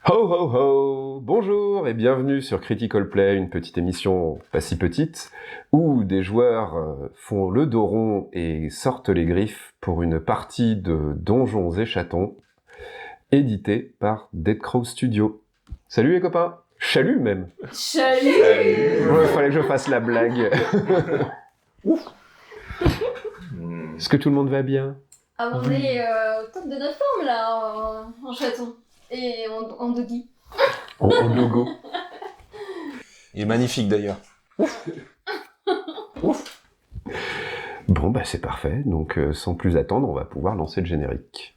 Ho ho ho! Bonjour et bienvenue sur Critical Play, une petite émission pas si petite, où des joueurs font le dos rond et sortent les griffes pour une partie de Donjons et Chatons, édité par Dead Crow Studio. Salut les copains! Chalut même! Chalut! Ouais, fallait que je fasse la blague. Ouf! Est-ce que tout le monde va bien? Ah, on est au top de notre forme là, en chaton. Et en doggy. En logo. Il est magnifique d'ailleurs. Bon bah c'est parfait, donc sans plus attendre, on va pouvoir lancer le générique.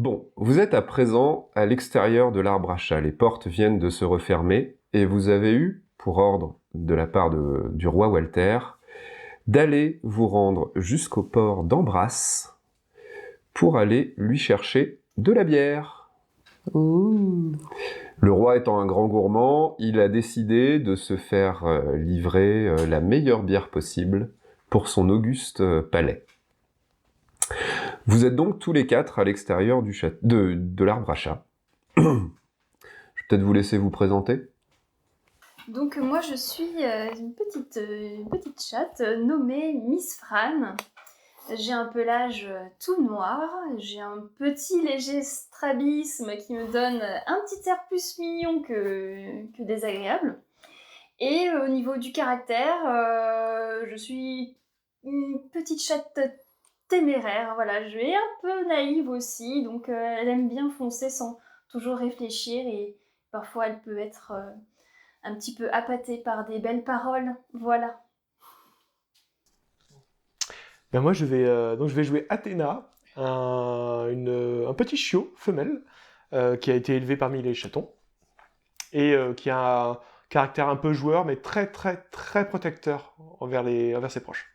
Bon, vous êtes à présent à l'extérieur de l'arbre à chat. Les portes viennent de se refermer et vous avez eu, pour ordre de la part du roi Walter, d'aller vous rendre jusqu'au port d'Ambrasse pour aller lui chercher de la bière. Ouh. Le roi étant un grand gourmand, il a décidé de se faire livrer la meilleure bière possible pour son auguste palais. Vous êtes donc tous les quatre à l'extérieur de l'arbre à chat. Je vais peut-être vous laisser vous présenter. Donc moi je suis une petite chatte nommée Miss Fran. J'ai un pelage tout noir, j'ai un petit léger strabisme qui me donne un petit air plus mignon que désagréable. Et au niveau du caractère, je suis une petite chatte téméraire, voilà, je suis un peu naïve aussi, donc elle aime bien foncer sans toujours réfléchir et parfois elle peut être un petit peu appâtée par des belles paroles, voilà. Ben moi, je vais jouer Athéna, un petit chiot femelle qui a été élevé parmi les chatons et qui a un caractère un peu joueur, mais très très très protecteur envers ses proches.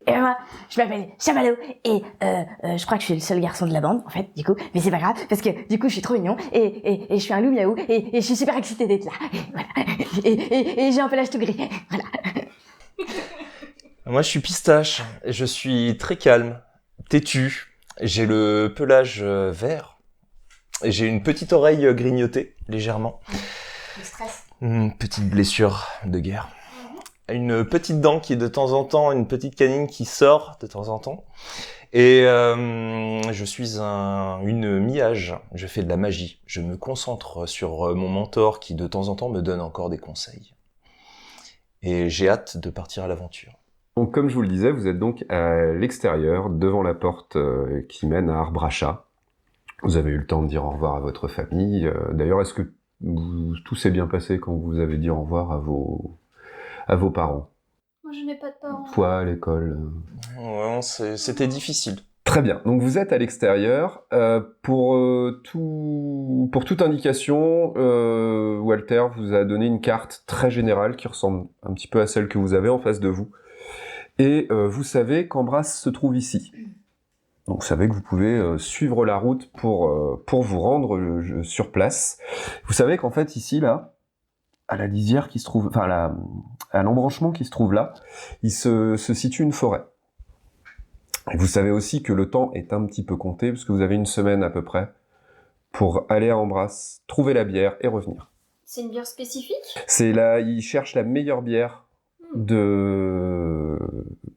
Et moi, je m'appelle Chamallow et je crois que je suis le seul garçon de la bande en fait, du coup, mais c'est pas grave parce que du coup je suis trop mignon et je suis un loup miaou et je suis super excitée d'être là. Et, voilà. Et j'ai un pelage tout gris. Voilà. Moi, je suis Pistache. Je suis très calme, têtu. J'ai le pelage vert. Et j'ai une petite oreille grignotée, légèrement. Le stress. Une petite blessure de guerre. Une petite dent qui est de temps en temps, une petite canine qui sort de temps en temps. Et je suis une mi-âge. Je fais de la magie. Je me concentre sur mon mentor qui de temps en temps me donne encore des conseils. Et j'ai hâte de partir à l'aventure. Donc, comme je vous le disais, vous êtes donc à l'extérieur, devant la porte qui mène à Arbre à Chat. Vous avez eu le temps de dire au revoir à votre famille. D'ailleurs, est-ce que tout s'est bien passé quand vous avez dit au revoir à vos parents? Moi je n'ai pas de parents. Toi, à l'école Ouais, c'était difficile. Très bien. Donc vous êtes à l'extérieur. Pour toute indication, Walter vous a donné une carte très générale qui ressemble un petit peu à celle que vous avez en face de vous. Et vous savez qu'Ambrasse se trouve ici. Donc vous savez que vous pouvez suivre la route pour vous rendre sur place. Vous savez qu'en fait ici, là, à la lisière qui se trouve, enfin à l'embranchement qui se trouve là, il se situe une forêt. Et vous savez aussi que le temps est un petit peu compté, parce que vous avez une semaine à peu près pour aller à Embrasse, trouver la bière et revenir. C'est une bière spécifique? C'est là, il cherche la meilleure bière de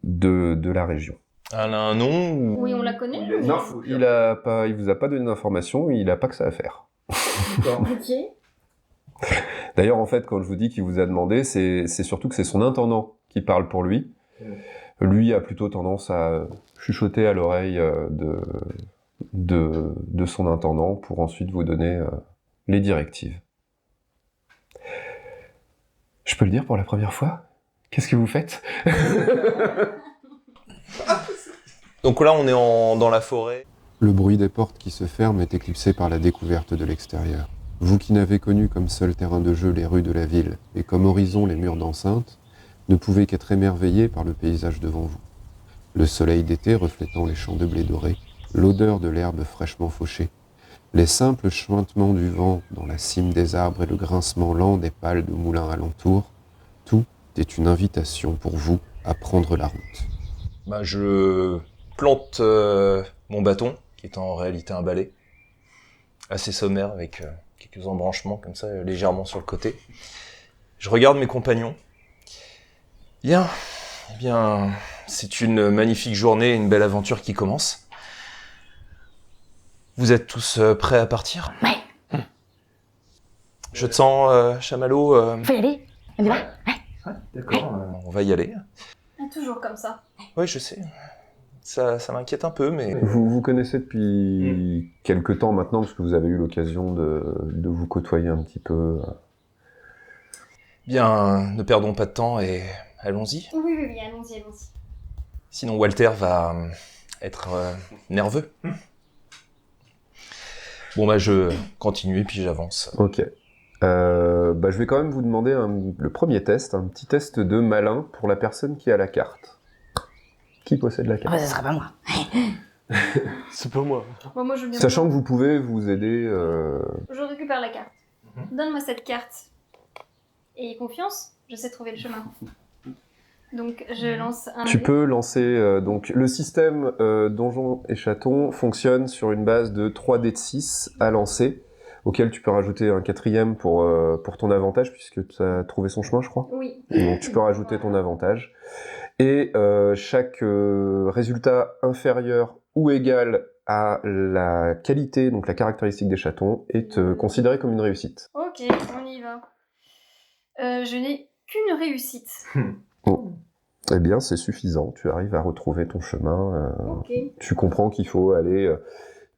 la région. Elle a un nom ou... Oui, on la connaît. Non, il vous a pas donné d'informations, il a pas que ça à faire. Ok. D'ailleurs, en fait, quand je vous dis qu'il vous a demandé, c'est surtout que c'est son intendant qui parle pour lui. Lui a plutôt tendance à chuchoter à l'oreille de son intendant pour ensuite vous donner les directives. Je peux le dire pour la première fois? Qu'est-ce que vous faites? Donc là, on est dans la forêt. Le bruit des portes qui se ferment est éclipsé par la découverte de l'extérieur. Vous qui n'avez connu comme seul terrain de jeu les rues de la ville et comme horizon les murs d'enceinte, ne pouvez qu'être émerveillé par le paysage devant vous. Le soleil d'été reflétant les champs de blé doré, l'odeur de l'herbe fraîchement fauchée, les simples chuintements du vent dans la cime des arbres et le grincement lent des pales de moulins alentour, tout est une invitation pour vous à prendre la route. Bah, je plante mon bâton, qui est en réalité un balai, assez sommaire avec quelques embranchements comme ça, légèrement sur le côté. Je regarde mes compagnons. Bien, eh bien, c'est une magnifique journée, une belle aventure qui commence. Vous êtes tous prêts à partir? Ouais. Je te sens, Chamallow. Faut y aller? On y va? Ouais. D'accord, on va y aller. Toujours comme ça. Oui, je sais. Ça m'inquiète un peu, mais... Vous connaissez depuis quelque temps maintenant, parce que vous avez eu l'occasion de vous côtoyer un petit peu. Bien, ne perdons pas de temps et allons-y. Oui, allons-y. Sinon, Walter va être nerveux. Bon, bah, je continue et puis j'avance. Ok. Je vais quand même vous demander le premier test, un petit test de malin pour la personne qui a la carte. Qui possède la Ah carte? bah, ce sera pas moi. C'est pas moi. Bon, moi, je veux bien. Sachant que vous pouvez vous aider... Je récupère la carte. Donne-moi cette carte. Et confiance, je sais trouver le chemin. Donc, je lance un... Tu dé. peux lancer... donc, le système Donjons et Chatons fonctionne sur une base de 3 dés de 6 à lancer, auquel tu peux rajouter un 4e pour ton avantage, puisque tu as trouvé son chemin, je crois. Oui. Donc, tu peux rajouter ton avantage. Et chaque résultat inférieur ou égal à la qualité, donc la caractéristique des chatons, est considéré comme une réussite. Ok, on y va. Je n'ai qu'une réussite. Eh bien, c'est suffisant. Tu arrives à retrouver ton chemin. Ok. Tu comprends qu'il faut aller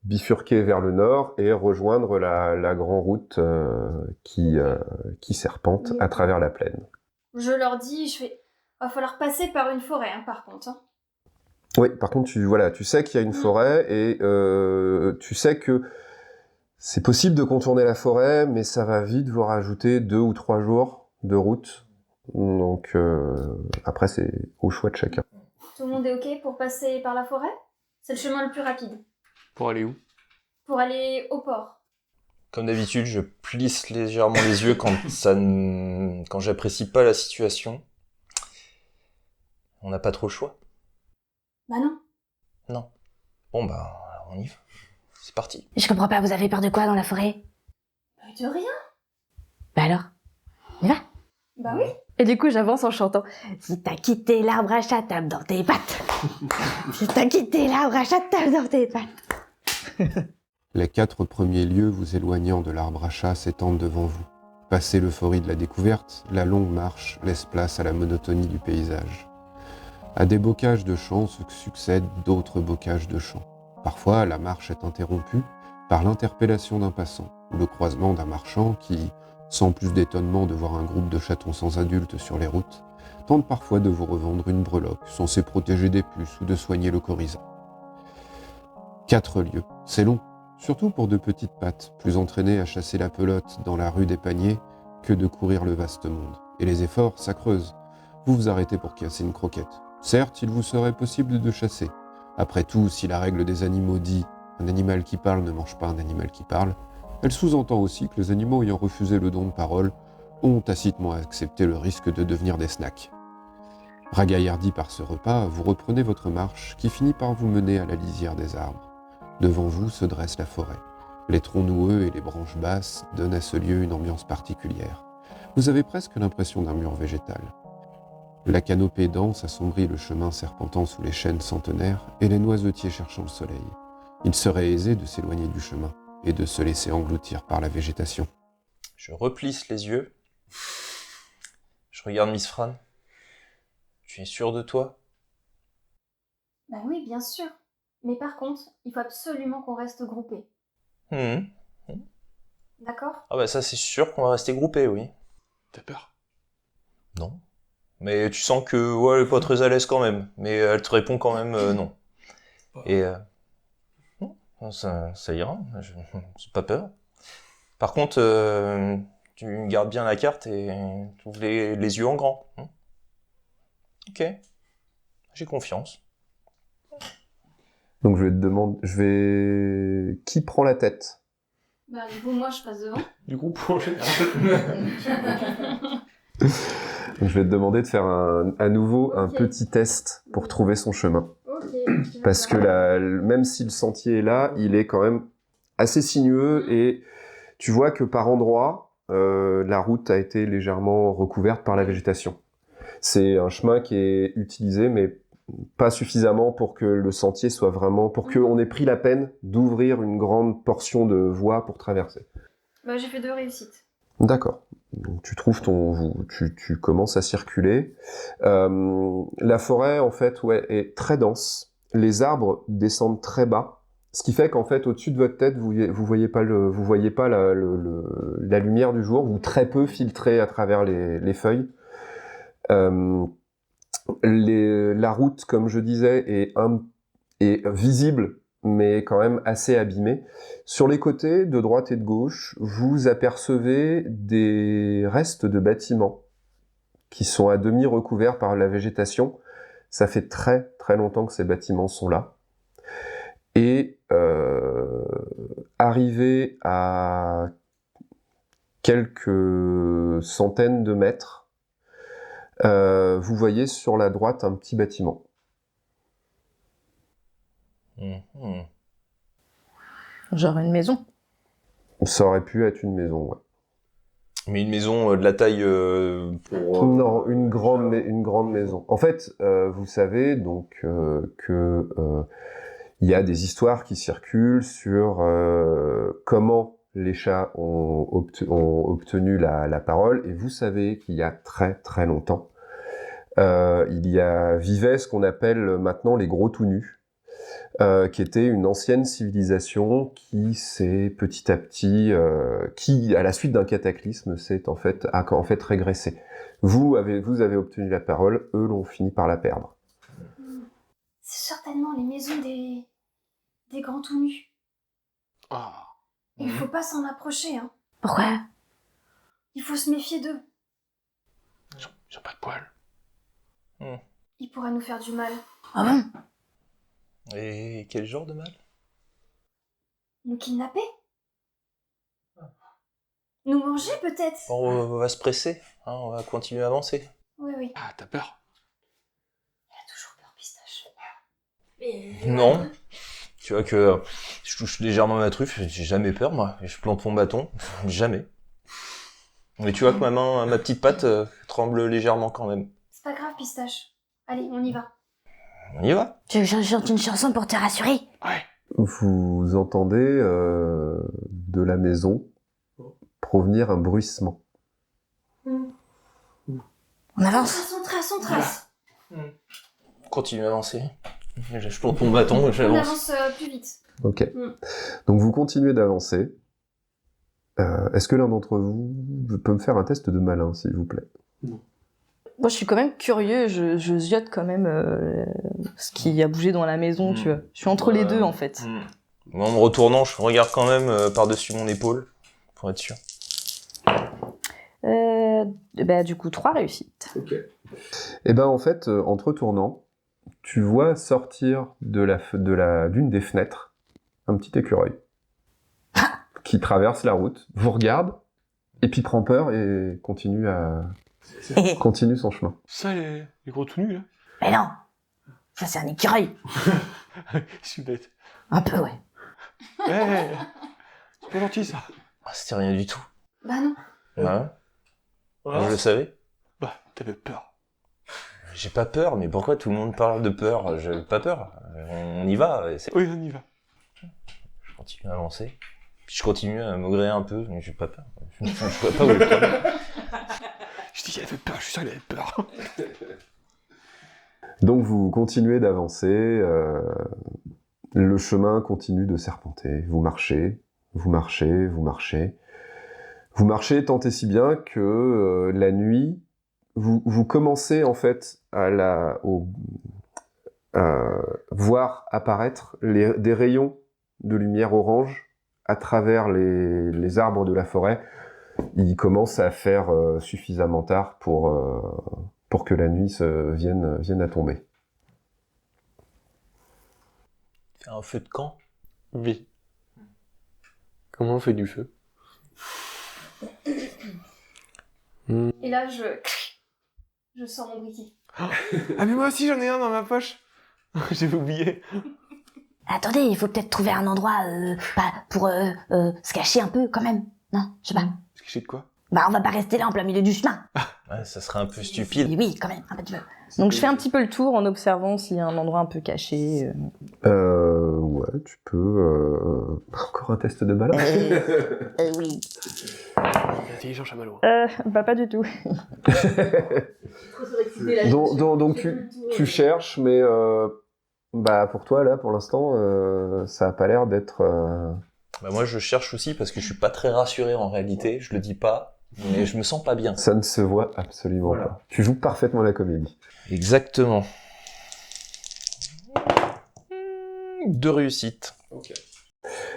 bifurquer vers le nord et rejoindre la grande route qui serpente à travers la plaine. Je leur dis, va falloir passer par une forêt, par contre. Hein. Oui, par contre, tu sais qu'il y a une forêt et tu sais que c'est possible de contourner la forêt, mais ça va vite vous rajouter 2 ou 3 jours de route. Donc, après, c'est au choix de chacun. Tout le monde est ok pour passer par la forêt? C'est le chemin le plus rapide. Pour aller où? Pour aller au port. Comme d'habitude, je plisse légèrement les yeux quand j'apprécie pas la situation. On n'a pas trop le choix. Bah non. Non. Bon bah, on y va. C'est parti. Je comprends pas, vous avez peur de quoi dans la forêt? De rien. Bah alors? On y va? Bah oui. Et du coup, j'avance en chantant. Si t'as quitté l'arbre à chat, tape dans tes pattes. Si t'as quitté l'arbre à chat, tape dans tes pattes. Les 4 premiers lieux vous éloignant de l'arbre à chat s'étendent devant vous. Passé l'euphorie de la découverte, la longue marche laisse place à la monotonie du paysage. À des bocages de champs se succèdent d'autres bocages de champs. Parfois, la marche est interrompue par l'interpellation d'un passant ou le croisement d'un marchand qui, sans plus d'étonnement de voir un groupe de chatons sans adultes sur les routes, tente parfois de vous revendre une breloque censée protéger des puces ou de soigner le coryza. 4 lieues, c'est long, surtout pour de petites pattes, plus entraînées à chasser la pelote dans la rue des paniers que de courir le vaste monde. Et les efforts, ça creuse. Vous vous arrêtez pour casser une croquette. Certes, il vous serait possible de chasser. Après tout, si la règle des animaux dit « un animal qui parle ne mange pas un animal qui parle », elle sous-entend aussi que les animaux ayant refusé le don de parole ont tacitement accepté le risque de devenir des snacks. Ragaillardi par ce repas, vous reprenez votre marche qui finit par vous mener à la lisière des arbres. Devant vous se dresse la forêt. Les troncs noueux et les branches basses donnent à ce lieu une ambiance particulière. Vous avez presque l'impression d'un mur végétal. La canopée dense assombrit le chemin serpentant sous les chênes centenaires et les noisetiers cherchant le soleil. Il serait aisé de s'éloigner du chemin et de se laisser engloutir par la végétation. Je replisse les yeux. Je regarde Miss Fran. Tu es sûr de toi? Bah oui, bien sûr. Mais par contre, il faut absolument qu'on reste groupés. Mhm. D'accord? Ah bah ça c'est sûr qu'on va rester groupés, oui. T'as peur? Non. Mais tu sens que ouais, elle est pas très à l'aise quand même. Mais elle te répond quand même non. Et non, ça ira. J'ai pas peur. Par contre, tu gardes bien la carte et tu ouvres les yeux en grand. Ok. J'ai confiance. Donc qui prend la tête? Bah du coup, moi, je passe devant. Du groupe en général. Donc, je vais te demander de faire à nouveau un Ok. petit test pour trouver son chemin. Ok. Parce que même si le sentier est là, il est quand même assez sinueux et tu vois que par endroits, la route a été légèrement recouverte par la végétation. C'est un chemin qui est utilisé, mais pas suffisamment pour que le sentier soit vraiment... pour qu'on ait pris la peine d'ouvrir une grande portion de voie pour traverser. Bah, j'ai fait 2 réussites. D'accord. Donc tu trouves tu commences à circuler. La forêt, en fait, ouais, est très dense. Les arbres descendent très bas. Ce qui fait qu'en fait, au-dessus de votre tête, vous voyez pas la lumière du jour, ou très peu filtrée à travers les feuilles. La route, comme je disais, est visible, mais quand même assez abîmée. Sur les côtés, de droite et de gauche, vous apercevez des restes de bâtiments qui sont à demi recouverts par la végétation. Ça fait très très longtemps que ces bâtiments sont là. Et arrivé à quelques centaines de mètres, vous voyez sur la droite un petit bâtiment. Mhm. Genre une maison. Ça aurait pu être une maison, ouais. Mais une maison de la taille pour... Non, une grande maison. En fait, vous savez donc que il y a des histoires qui circulent sur comment les chats ont obtenu la parole, et vous savez qu'il y a très très longtemps, vivait ce qu'on appelle maintenant les gros tout nus, qui était une ancienne civilisation qui s'est petit à petit, qui à la suite d'un cataclysme a en fait régressé. Vous avez obtenu la parole, eux l'ont fini par la perdre. C'est certainement les maisons des grands tout nus. Ah. Il faut pas s'en approcher, hein. Pourquoi? Il faut se méfier d'eux. Ils ont pas de poils. Ils pourraient nous faire du mal. Ah bon? Et quel genre de mal? Nous kidnapper? Nous manger, peut-être? On va se presser, hein, on va continuer à avancer. Oui, oui. Ah, t'as peur? Il a toujours peur, Pistache. Non. Tu vois que je touche légèrement ma truffe, j'ai jamais peur moi, et je plante mon bâton, jamais. Mais tu vois que ma petite patte tremble légèrement quand même. C'est pas grave, Pistache. Allez, on y va. On y va? Tu veux que je chante une chanson pour te rassurer? Ouais. Vous entendez de la maison provenir un bruissement. On avance. On trace. Continue à avancer. Je plante mon bâton et On j'avance. avance plus vite. Ok. Mm. Donc vous continuez d'avancer. Est-ce que l'un d'entre vous peut me faire un test de malin, s'il vous plaît? Moi, je suis quand même curieux, je ziote quand même ce qui a bougé dans la maison, tu vois. Je suis entre les deux, en fait. Moi, en me retournant, je regarde quand même par-dessus mon épaule, pour être sûr. Du coup, 3 réussites. Ok. Eh ben en fait, en te retournant, tu vois sortir d'une des fenêtres un petit écureuil qui traverse la route, vous regarde Et puis prend peur et continue son chemin. Ça, les gros tout nus, là. Mais non, ça c'est un écureuil. Je suis bête. Un peu, ouais. Ouais, c'est pas gentil, ça. Ah, c'était rien du tout. Bah non. Ouais. Voilà. Je le savais. Bah, t'avais peur. J'ai pas peur, mais pourquoi tout le monde parle de peur? J'ai pas peur. On y va. Oui, on y va. Je continue à avancer. Puis je continue à maugréer un peu, mais j'ai pas peur. Je vois pas où est le problème. Je dis qu'il avait peur, je suis sûr qu'il avait peur. Donc vous continuez d'avancer, le chemin continue de serpenter. Vous marchez, vous marchez, vous marchez. Vous marchez tant et si bien que la nuit, vous commencez en fait à voir apparaître des rayons de lumière orange à travers les arbres de la forêt. Il commence à faire suffisamment tard pour que la nuit vienne à tomber. Faire un feu de camp? Oui. Comment on fait du feu? Et là, je sors mon briquet. Ah, mais moi aussi, j'en ai un dans ma poche. J'avais oublié. Attendez, il faut peut-être trouver un endroit pour se cacher un peu quand même. Non, je sais pas. Se cacher de quoi? Bah, on va pas rester là en plein milieu du chemin. Ouais, ça serait un peu stupide. Et oui, quand même, un petit peu. Donc je fais un petit peu le tour en observant s'il y a un endroit un peu caché. Ouais, tu peux... Encore un test de malin. Oui. Intelligent chamallow. Bah pas du tout. Donc tu cherches, mais bah pour toi là, pour l'instant, ça a pas l'air d'être. Bah moi je cherche aussi parce que je suis pas très rassuré en réalité, je le dis pas, mais je me sens pas bien. Ça ne se voit absolument pas. Tu joues parfaitement la comédie. Exactement. 2 réussites.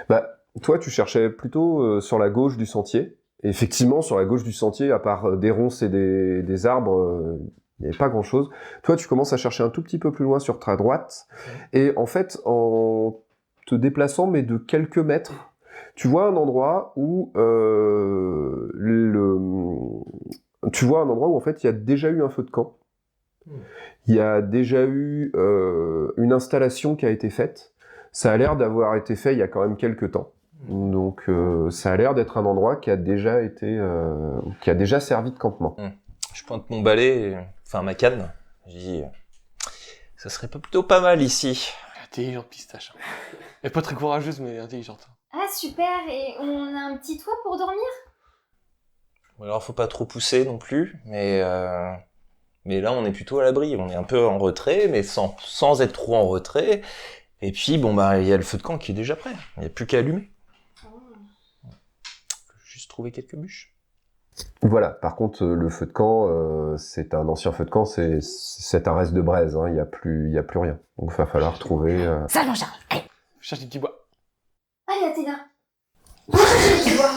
Bah toi, tu cherchais plutôt sur la gauche du sentier. Et effectivement, sur la gauche du sentier, à part des ronces et des arbres, il n'y avait pas grand-chose. Toi, tu commences à chercher un tout petit peu plus loin sur ta droite. Et en fait, en te déplaçant, mais de quelques mètres, tu vois un endroit où tu vois un endroit où en fait il y a déjà eu un feu de camp. Il y a déjà eu une installation qui a été faite. Ça a l'air d'avoir été fait il y a quand même quelques temps. Donc ça a l'air d'être un endroit qui a déjà servi de campement. Je pointe mon balai, enfin ma canne, je dis ça serait plutôt pas mal ici. Intelligente pistache. Elle est pas très courageuse, mais intelligente. Ah super, et on a un petit toit pour dormir? Alors faut pas trop pousser non plus, mais là on est plutôt à l'abri, on est un peu en retrait, mais sans être trop en retrait. Et puis bon bah il y a le feu de camp qui est déjà prêt, il n'y a plus qu'à allumer. Juste trouver quelques bûches. Voilà, par contre, le feu de camp, c'est un ancien feu de camp, c'est un reste de braise, hein, il y a plus rien. Donc il va falloir trouver... Ça, mon chat. Allez. Je cherche des petits bois. Allez Athéna, va chercher des petits bois.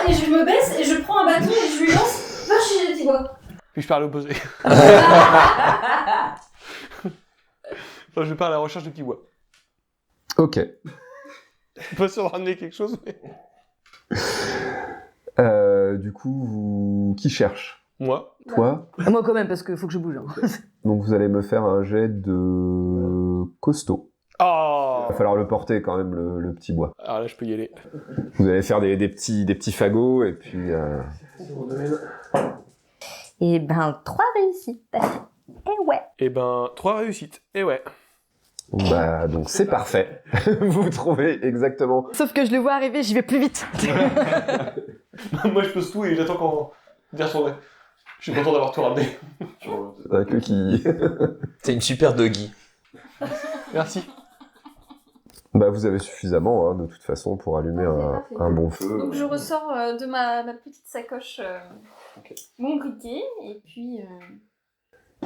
Je me baisse et je prends un bâton et je lui lance, va chercher des petits bois. Puis je pars à l'opposé. Je pars à la recherche de petits bois. Ok. Pas sûr de ramener quelque chose, mais... Du coup, qui cherche? Moi. Toi? Moi quand même, parce qu'il faut que je bouge. Hein. Donc vous allez me faire un jet de costaud. Oh. Il va falloir le porter quand même, le petit bois. Alors là, je peux y aller. Vous allez faire des petits fagots, et puis... Et ben, 3 réussites. Et ouais. Et ben, 3 réussites. Et ouais. Bah, donc c'est parfait. Vous trouvez exactement... Sauf que je le vois arriver, j'y vais plus vite. Moi, je pose tout et j'attends qu'on d'y retourner. Je suis content d'avoir tout ramené. La queue qui... C'est une super doggy. Merci. Bah, vous avez suffisamment, hein, de toute façon, pour allumer Parfait. un bon feu. Donc je ressors de ma petite sacoche mon briquet et puis...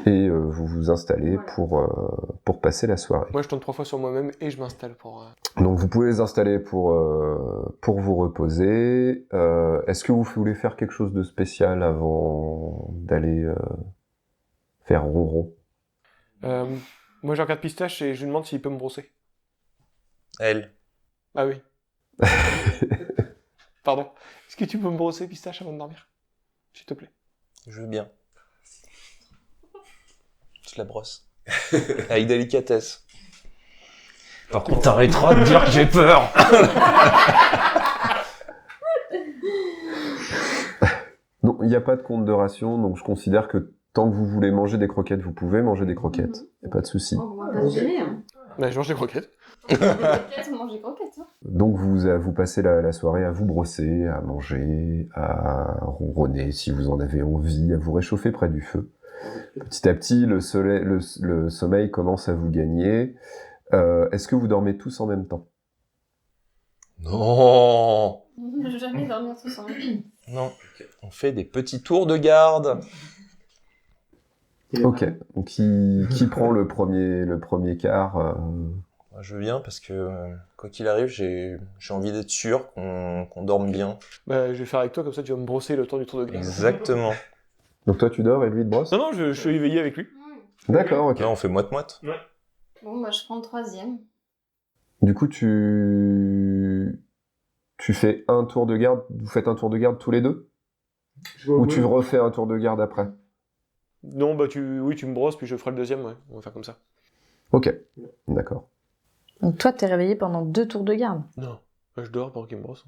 Et vous vous installez Voilà. pour passer la soirée. Moi, je tourne 3 fois sur moi-même et je m'installe pour... Donc vous pouvez les installer pour vous reposer. Est-ce que vous voulez faire quelque chose de spécial avant d'aller faire ronron? Moi, j'ai un carte pistache et je lui demande s'il peut me brosser. Elle. Ah oui. Pardon. Est-ce que tu peux me brosser Pistache avant de dormir? S'il te plaît. Je veux bien. Je la brosse. Avec délicatesse. Par contre, t'arrêteras de dire que j'ai peur. Non, il n'y a pas de compte de ration, donc je considère que tant que vous voulez manger des croquettes, vous pouvez manger des croquettes. Il n'y a pas de souci. On va pas se gêner, hein. Bah, je mange des croquettes. Des croquettes, on mange des croquettes, hein. Donc vous passez la soirée à vous brosser, à manger, à ronronner si vous en avez envie, à vous réchauffer près du feu. Petit à petit, le sommeil commence à vous gagner. Est-ce que vous dormez tous en même temps? Non. Je vais jamais dormir tous ensemble. Non. On fait des petits tours de garde. Ok. Donc qui prend le premier quart Moi, je veux bien parce que, quoi qu'il arrive, j'ai envie d'être sûr qu'on dorme bien. Bah, je vais faire avec toi, comme ça tu vas me brosser le temps du tour de garde. Exactement. Donc toi tu dors et lui il te brosse? Non, je suis éveillé avec lui. D'accord, ok. Là, on fait moite-moite. Bon, bah, je prends le troisième. Du coup tu fais un tour de garde, vous faites un tour de garde tous les deux? Ou tu refais un tour de garde après? Non, bah tu me brosses, puis je ferai le deuxième, ouais. On va faire comme ça. Ok, d'accord. Donc toi, t'es réveillé pendant 2 tours de garde. Non, bah, je dors pendant qu'il me brosse.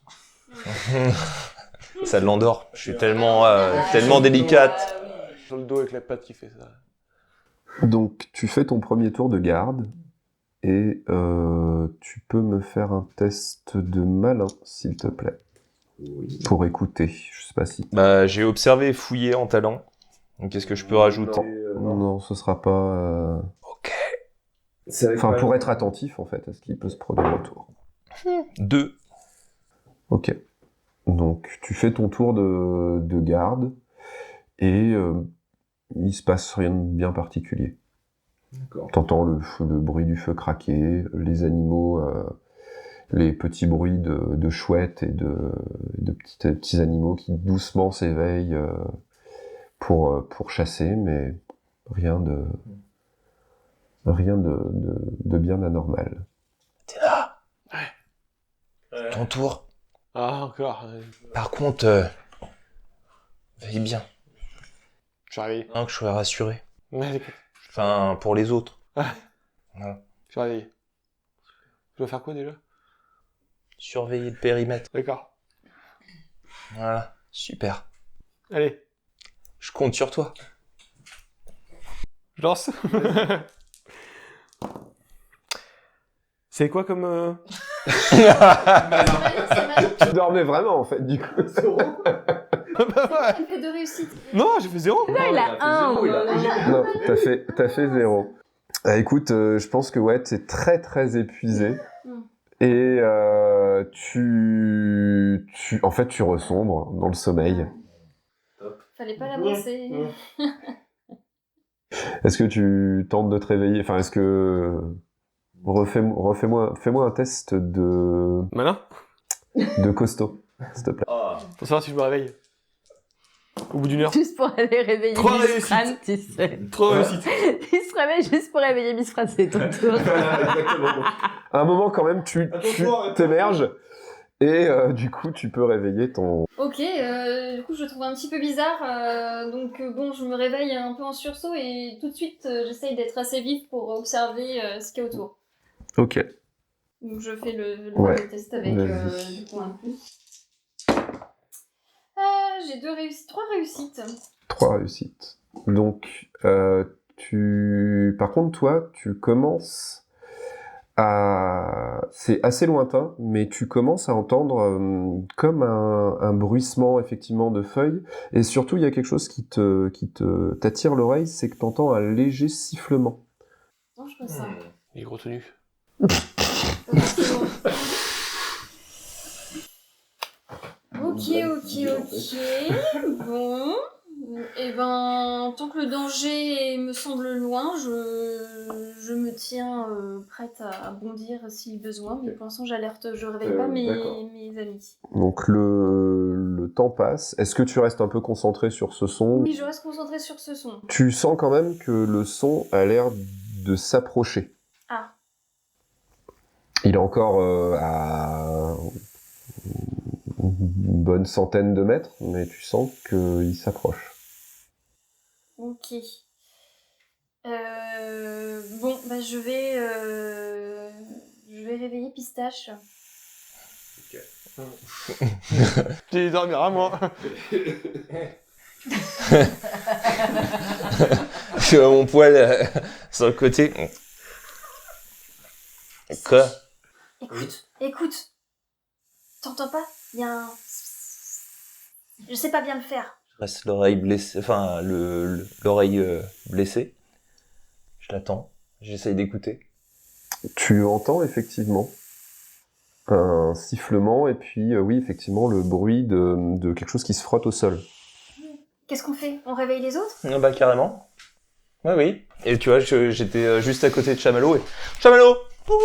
Ça l'endort. Je suis tellement délicate. Sur le dos avec la patte qui fait ça. Donc tu fais ton premier tour de garde et tu peux me faire un test de malin s'il te plaît. Pour écouter, je sais pas si... Bah, j'ai observé et fouillé en talent. Donc, qu'est-ce que je peux rajouter? Non, ce sera pas... Ok. Enfin, pour être attentif, en fait, à ce qui peut se produire autour. 2. Ok. Donc, tu fais ton tour de garde, et il se passe rien de bien particulier. T'entends le bruit du feu craquer, les animaux, les petits bruits de chouettes et de petits animaux qui doucement s'éveillent pour chasser, mais rien de bien anormal. T'es là? Ouais. Ton tour. Ah, encore. Par contre, veille bien. Je suis réveillé. Hein, que je sois rassuré. Ouais, d'accord. Enfin, pour les autres. Ah. Voilà. Je suis réveillé. Je dois faire quoi déjà? Surveiller le périmètre. D'accord. Voilà. Super. Allez, Je compte sur toi. je lance. C'est quoi comme... C'est mal. Tu dormais vraiment, en fait, du coup. Bah ouais. Elle fait de réussite. Non, j'ai fait 0. Il a 1. Non, t'as fait 0. Ah, écoute, je pense que ouais, t'es très très épuisé. Et en fait, tu ressombres dans le sommeil. Fallait pas la brosser. Est-ce que tu tentes de te réveiller? Enfin, est-ce que... Fais-moi un test de Malin. costaud, s'il te plaît. Pour savoir si je me réveille. Au bout d'une heure. Juste pour aller réveiller 3 Miss Fran, réussites. tu sais. 3 réussites. Il se réveille juste pour réveiller Miss Fran, c'est ton tour. À un moment, quand même, tu t'émerges et du coup, tu peux réveiller ton... Ok, du coup je trouve un petit peu bizarre, donc bon je me réveille un peu en sursaut et tout de suite j'essaye d'être assez vif pour observer ce qu'il y a autour. Ok. Donc je fais le Ouais, test avec vas-y. du coup un plus. J'ai 3 réussites. 3 réussites. Donc, par contre, toi, tu commences à... C'est assez lointain, mais tu commences à entendre comme un bruissement, effectivement, de feuilles. Et surtout, il y a quelque chose qui t'attire l'oreille, c'est que tu entends un léger sifflement. Non, je pense ça. Il est gros tenu. Ok. Bon. Et ben, tant que le danger me semble loin, je me tiens prête à bondir si besoin. Mais pour l'instant, j'alerte, je réveille pas mes amis. Donc, le temps passe. Est-ce que tu restes un peu concentré sur ce son? Oui, je reste concentrée sur ce son. Tu sens quand même que le son a l'air de s'approcher. Ah. Il est encore à une bonne centaine de mètres, mais tu sens qu'il s'approche. Ok. Bon, bah je vais réveiller Pistache. Tu vas dormir à moi. Je vois mon poil sur le côté. Quoi? Écoute. T'entends pas? Il y a un... Je sais pas bien le faire. Je reste l'oreille blessée, enfin l'oreille blessée. Je l'attends. J'essaye d'écouter. Tu entends effectivement un sifflement et puis oui, effectivement, le bruit de quelque chose qui se frotte au sol. Qu'est-ce qu'on fait? On réveille les autres? Ah bah carrément. Ouais, oui. Et tu vois, j'étais juste à côté de Chamallow et... Chamallow! Quoi?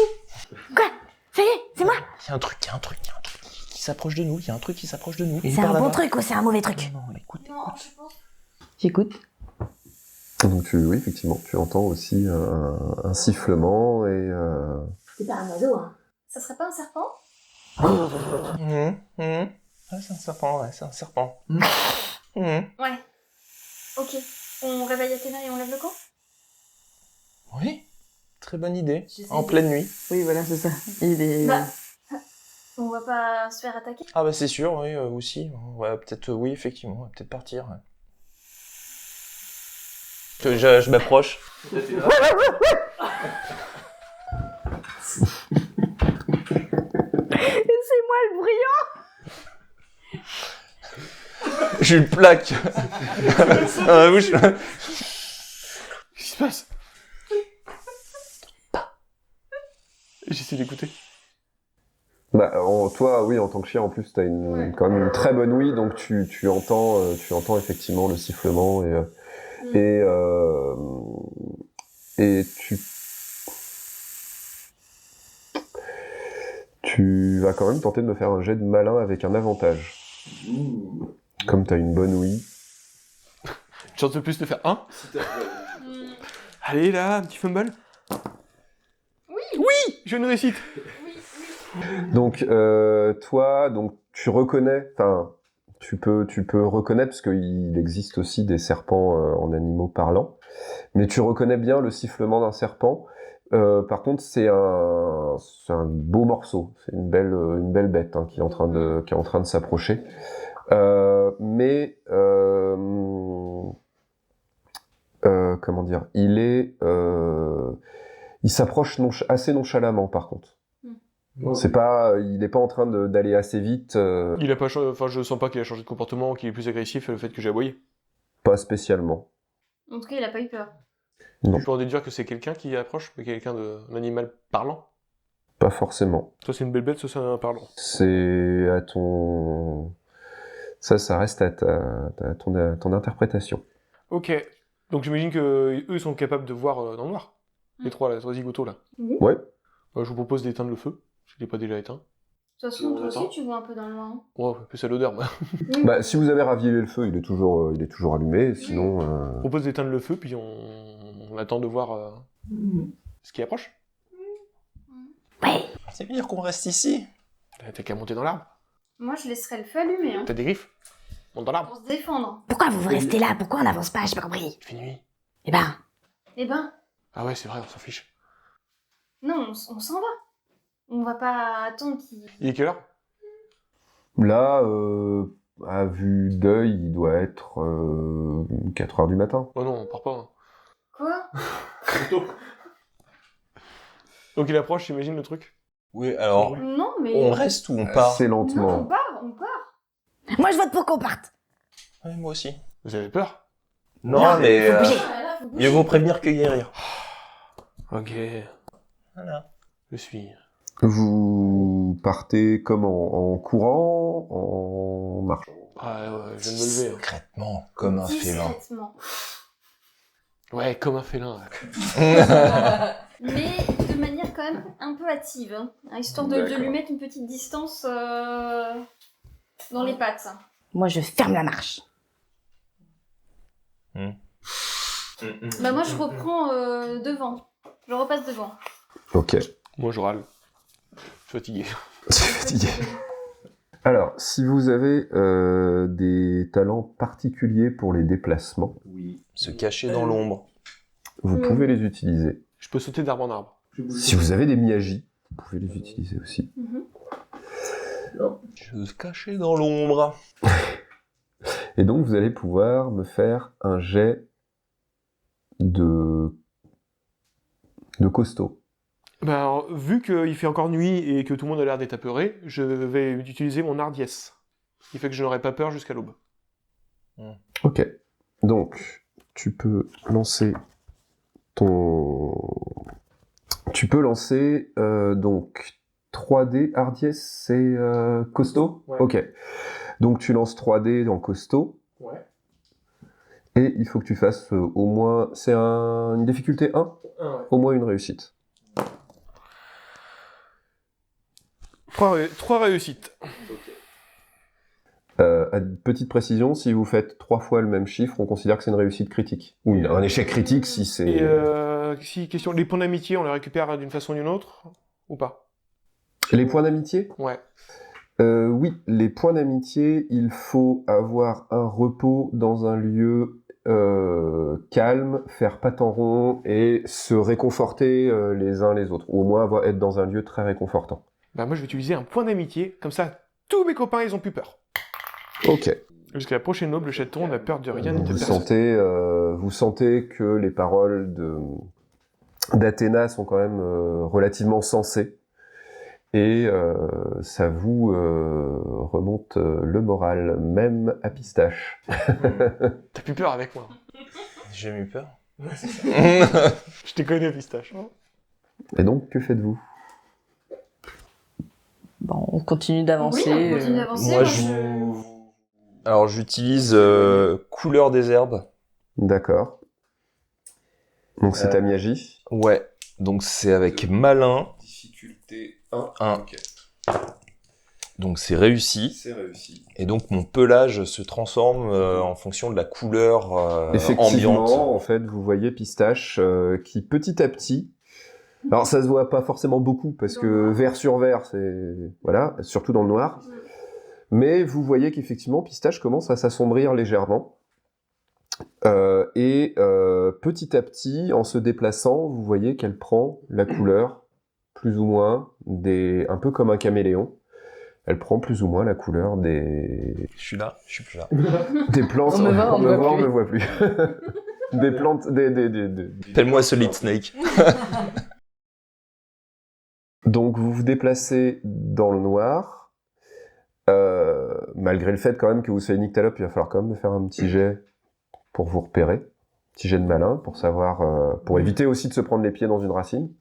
Ça y est, c'est moi. Il y a un truc qui s'approche de nous. Il y a un truc qui s'approche de nous. Il C'est part un bon là-bas. truc ou c'est un mauvais truc? Non, écoute. Non, je pense. J'écoute. Donc oui, effectivement, tu entends aussi un sifflement et C'est pas un oiseau, hein. Ça serait pas un serpent? Ouais, c'est un serpent, ouais, c'est un serpent. Ouais. Ok. On réveille Athéna et on lève le camp? Oui, très bonne idée. J'essaie En de- pleine nuit. Oui, voilà, c'est ça. Il est... Bah, on va pas se faire attaquer? Ah bah c'est sûr, oui, aussi. Ouais, peut-être, oui, effectivement, on va peut-être partir. Ouais. Je m'approche. C'est moi le brillant. J'ai une plaque dans la bouche. Qu'est-ce qui se passe? J'essaie d'écouter. bah, toi, oui, en tant que chien, en plus, t'as quand même une très bonne ouïe, donc tu entends effectivement le sifflement et tu vas quand même tenter de me faire un jet de malin avec un avantage. Comme t'as une bonne ouïe. Une chance de plus de faire un. Allez là, un petit fumble. Oui, je ne récite. Donc toi, donc tu reconnais, enfin tu peux reconnaître parce qu'il existe aussi des serpents en animaux parlants, mais tu reconnais bien le sifflement d'un serpent. Par contre, c'est un beau morceau, c'est une belle bête hein, qui est en train de s'approcher. Mais comment dire, il s'approche assez nonchalamment par contre. C'est pas, il est pas en train d'aller assez vite. Il a pas enfin, je sens pas qu'il a changé de comportement, qu'il est plus agressif, le fait que j'ai aboyé. Pas spécialement. En tout cas, il a pas eu peur. Non. Je peux en déduire que c'est quelqu'un qui approche, mais quelqu'un d'un animal parlant. Pas forcément. Toi c'est une belle bête, toi c'est un parlant. C'est à ton... Ça reste à ton interprétation. Ok. Donc j'imagine que eux sont capables de voir dans le noir. Les trois zigotos là. Ouais. Je vous propose d'éteindre le feu, s'il n'est pas déjà éteint. De toute façon, toi aussi, tu vois un peu dans le loin. Ouais, plus à l'odeur, moi. Bah, si vous avez ravivé le feu, il est toujours allumé, sinon... Je propose d'éteindre le feu, puis on attend de voir ce qui approche. Ouais. C'est pire qu'on reste ici. T'as qu'à monter dans l'arbre. Moi, je laisserais le feu allumé, hein, T'as des griffes. Monte dans l'arbre. pour se défendre. Pourquoi vous restez là? Pourquoi on n'avance pas? J'ai pas compris. Il fait nuit. Eh ben, Eh ben, Ah ouais, c'est vrai, on s'en fiche. non, on s'en va. On va pas attendre qu'il... Il est quelle heure? Là, à vue d'œil, il doit être 4h du matin. Oh non, on part pas. Hein. Quoi? Donc il approche, j'imagine, le truc. Oui, alors, Non, mais... on reste ou on part? Assez Non, on lentement. part. moi je vote pour qu'on parte. Ouais, moi aussi. Vous avez peur? Non, mais faut bouger. Voilà, faut bouger. mieux vaut prévenir que guérir. Ok, Voilà. je suis. Vous partez comment? En courant? En marchant? Ah ouais, je viens de me lever. Hein. Discrètement, comme un félin. Discrètement. Ouais, comme un félin. Mais de manière quand même un peu hâtive, hein, histoire de lui mettre une petite distance dans les pattes. Moi je ferme la marche. Bah moi je reprends devant. Je repasse devant. Ok. Moi, je râle. Je suis fatigué. C'est fatigué. Alors, si vous avez des talents particuliers pour les déplacements, Se cacher dans l'ombre. vous pouvez les utiliser. Je peux sauter d'arbre en arbre. Si vous avez des Miyagi, vous pouvez les utiliser aussi. Se cacher dans l'ombre. Et donc, vous allez pouvoir me faire un jet de costaud. Ben, alors, vu qu'il fait encore nuit et que tout le monde a l'air d'être apeuré, je vais utiliser mon hardiesse. Ce qui fait que je n'aurai pas peur jusqu'à l'aube. Ok. Donc, tu peux lancer donc 3D hardiesse, c'est costaud. Ouais. Ok. Donc tu lances 3D dans costaud. Ouais. Et il faut que tu fasses au moins... C'est une difficulté 1 Ouais. Au moins une réussite. 3 réussites. À petite précision, si vous faites 3 fois le même chiffre, on considère que c'est une réussite critique. Ou un échec critique si c'est... Et si, question, les points d'amitié, on les récupère d'une façon ou d'une autre ou pas? Les points d'amitié? Ouais. Oui, les points d'amitié, il faut avoir un repos dans un lieu calme, faire patte en rond et se réconforter les uns les autres. Ou au moins être dans un lieu très réconfortant. Bah moi je vais utiliser un point d'amitié, comme ça tous mes copains ils ont plus peur. Ok. Jusqu'à la prochaine aube, le chaton n'a peur de rien ni de Vous personne. sentez que les paroles d'Athéna sont quand même relativement sensées. Et ça vous remonte le moral, même à Pistache. T'as plus peur avec moi. J'ai eu peur. Je te connais, Pistache. Et donc, que faites-vous? Bon, on continue d'avancer. Oui, on continue d'avancer. Moi, Alors, j'utilise couleur des herbes. D'accord. Donc, c'est ta Miyagi. Ouais. Donc, c'est avec malin. Difficulté 1. Donc, c'est réussi. C'est réussi. Et donc, mon pelage se transforme en fonction de la couleur Effectivement, ambiante. en fait, vous voyez Pistache qui, petit à petit... Alors, ça se voit pas forcément beaucoup, parce que vert sur vert, c'est... Voilà, surtout dans le noir. Mais vous voyez qu'effectivement, Pistache commence à s'assombrir légèrement. Petit à petit, en se déplaçant, vous voyez qu'elle prend la couleur, plus ou moins, un peu comme un caméléon. Elle prend plus ou moins la couleur des... Je suis là, je suis plus là. Des plantes... On me voit, on me voit plus. Des plantes... Appelle-moi Solid Snake. Donc vous vous déplacez dans le noir, malgré le fait quand même que vous soyez nyctalope, il va falloir quand même me faire un petit jet pour vous repérer, petit jet de malin pour savoir, pour éviter aussi de se prendre les pieds dans une racine.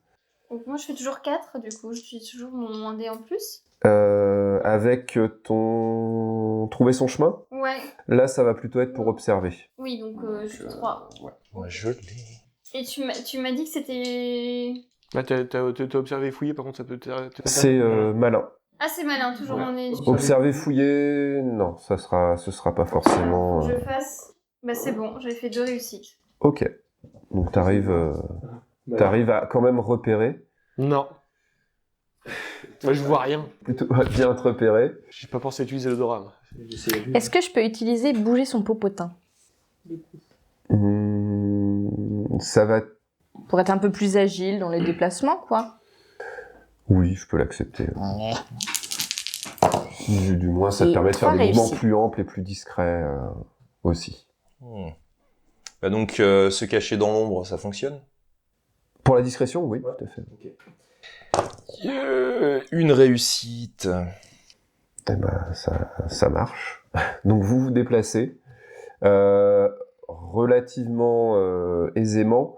Donc moi je fais toujours 4, du coup je suis toujours mon dé en plus. Avec ton... Trouver son chemin, Ouais, là ça va plutôt être pour observer. oui donc je suis 3. Moi, je l'ai. Et tu m'as dit que c'était... Là, t'as observé et fouillé, par contre, ça peut C'est malin. Ah c'est malin, toujours mon nez. Observer, fouiller, non, ce sera pas forcément... Je fasse... Bah c'est bon, j'ai fait 2 réussites. Ok, donc t'arrives à quand même repérer, Non. Moi, je vois rien. plutôt à bien te repérer. J'ai pas pensé utiliser l'odorat, moi. Est-ce que je peux utiliser bouger son popotin Ça va... pour être un peu plus agile dans les déplacements, quoi? Oui, je peux l'accepter. Du moins, ça te Et permet de faire 3 des mouvements réussis. plus amples et plus discrets aussi. Bah donc, se cacher dans l'ombre, ça fonctionne? Pour la discrétion, oui, tout à fait. Une réussite. Eh ben, ça marche. Donc vous vous déplacez relativement aisément,